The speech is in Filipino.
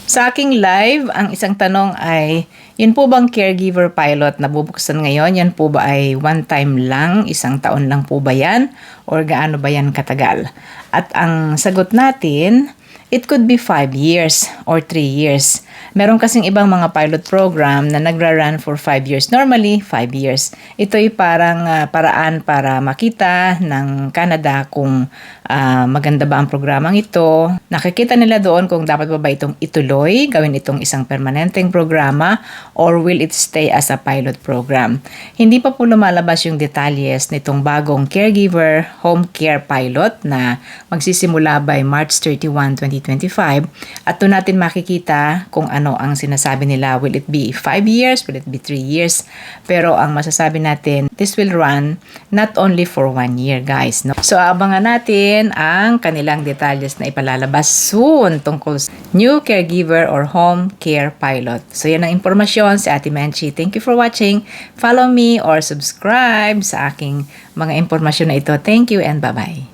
Sa aking live, ang isang tanong ay, yun po bang caregiver pilot na bubuksan ngayon, yan po ba ay one time lang, isang taon lang po ba yan? Or gaano ba yan katagal? At ang sagot natin, it could be 5 years or 3 years. Meron kasing ibang mga pilot program na nagra-run for 5 years. Normally, 5 years. Ito'y parang paraan para makita ng Canada kung maganda ba ang programang ito. Nakikita nila doon kung dapat ba itong ituloy, gawin itong isang permanenteng programa, or will it stay as a pilot program. Hindi pa po lumalabas yung detalyes nitong bagong caregiver home care pilot na magsisimula by March 31, 2025. At doon natin makikita kung ano ang sinasabi nila. Will it be 5 years? Will it be 3 years? Pero ang masasabi natin, this will run not only for 1 year, guys. No? So, abangan natin ang kanilang detalyes na ipalalabas soon tungkol sa new caregiver or home care pilot. So, yan ang impormasyon si Ate Menchi. Thank you for watching. Follow me or subscribe sa aking mga impormasyon na ito. Thank you and bye-bye.